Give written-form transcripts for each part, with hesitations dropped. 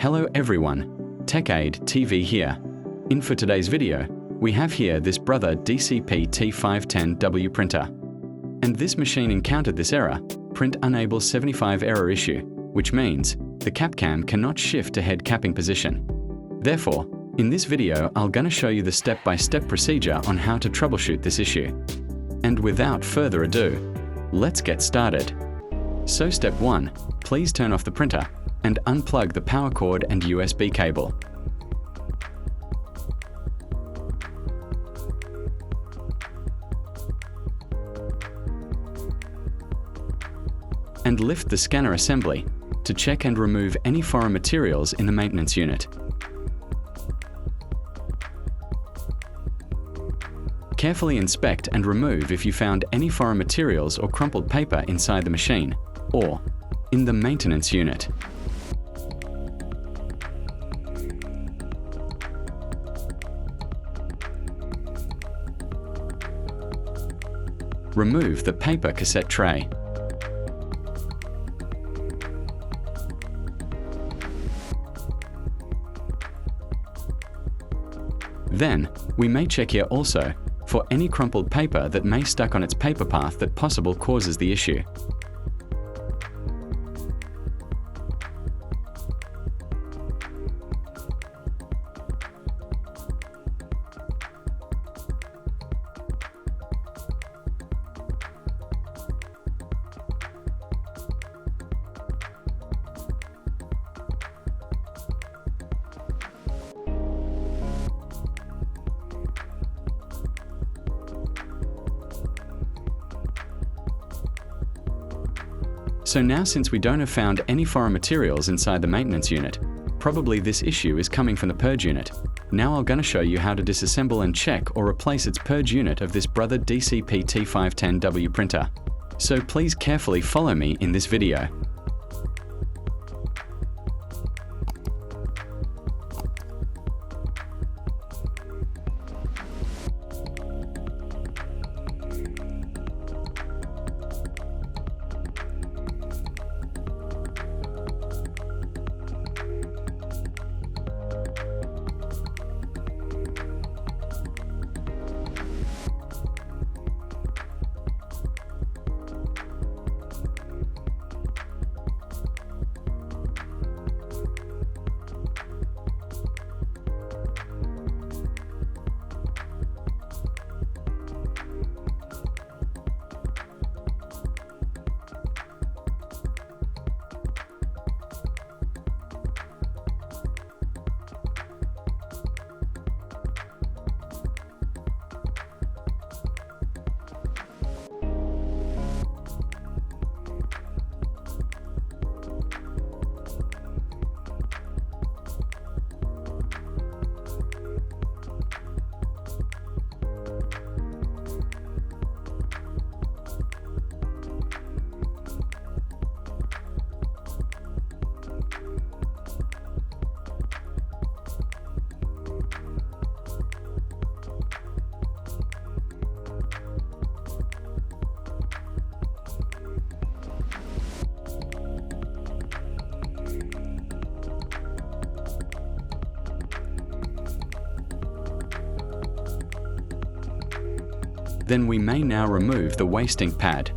Hello everyone, TechAid TV here. In for today's video, we have here this Brother DCP-T510W Printer. And this machine encountered this error, print unable 75 error issue, which means the cap cam cannot shift to head capping position. Therefore, in this video I'll gonna show you the step-by-step procedure on how to troubleshoot this issue. And without further ado, let's get started. So step 1, please turn off the printer and unplug the power cord and USB cable. And lift the scanner assembly to check and remove any foreign materials in the maintenance unit. Carefully inspect and remove if you found any foreign materials or crumpled paper inside the machine or in the maintenance unit. Remove the paper cassette tray. Then, we may check here also for any crumpled paper that may stuck on its paper path that possible causes the issue. So now, since we don't have found any foreign materials inside the maintenance unit, probably this issue is coming from the Purge unit. Now I'm gonna show you how to disassemble and check or replace its Purge unit of this Brother DCP-T510W printer. So please carefully follow me in this video. Then we may now remove the waste ink pad.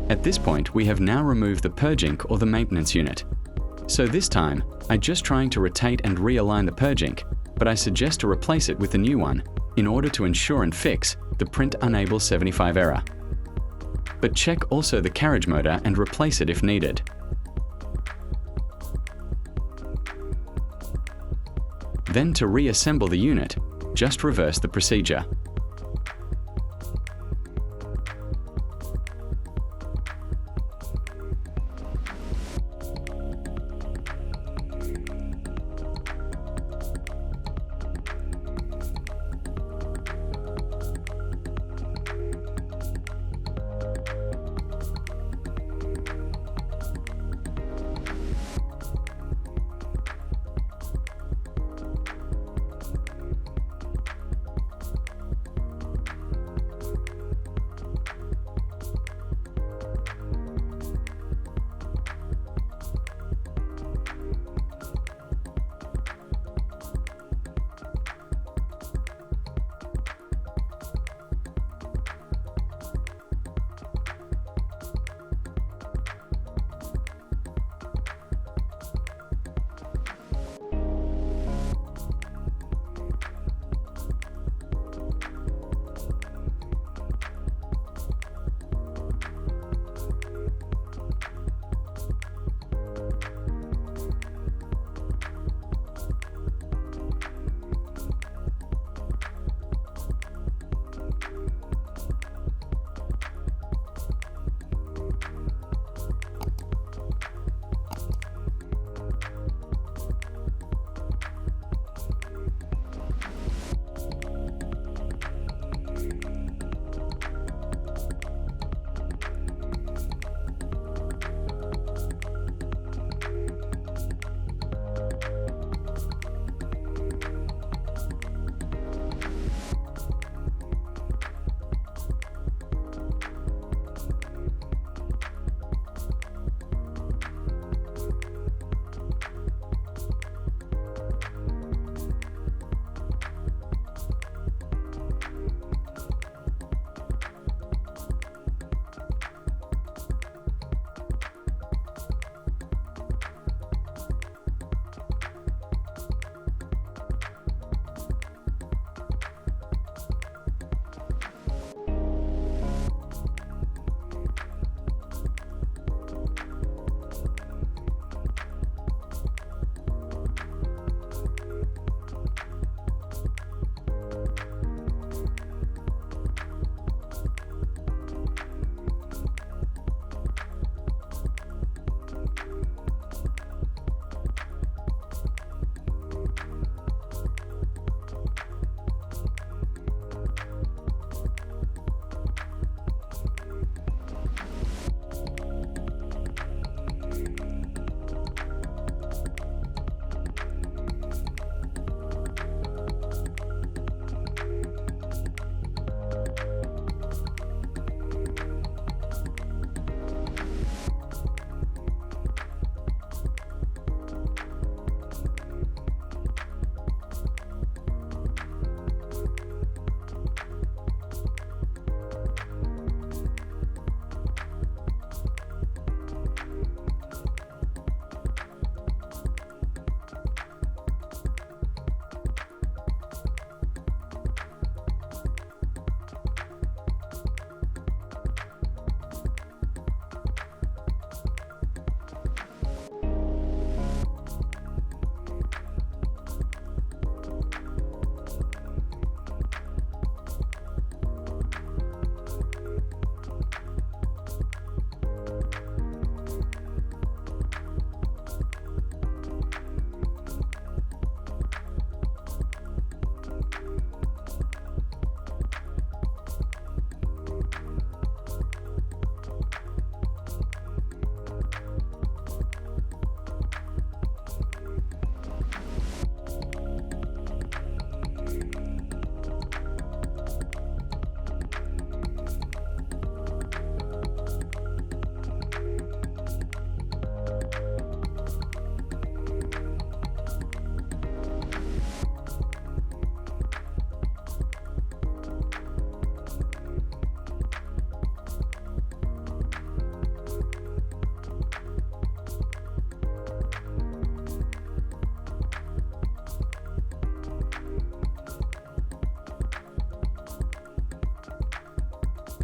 At this point, we have now removed the purge ink or the maintenance unit. So this time, I'm just trying to rotate and realign the purge ink, but I suggest to replace it with the new one in order to ensure and fix the print unable 75 error. But check also the carriage motor and replace it if needed. Then to reassemble the unit, just reverse the procedure.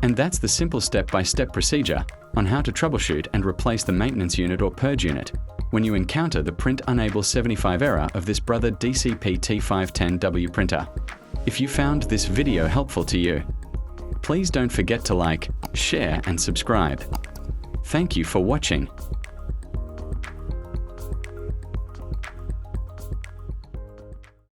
And that's the simple step-by-step procedure on how to troubleshoot and replace the maintenance unit or purge unit when you encounter the Print Unable 75 error of this Brother DCP-T510W printer. If you found this video helpful to you, please don't forget to like, share and subscribe. Thank you for watching.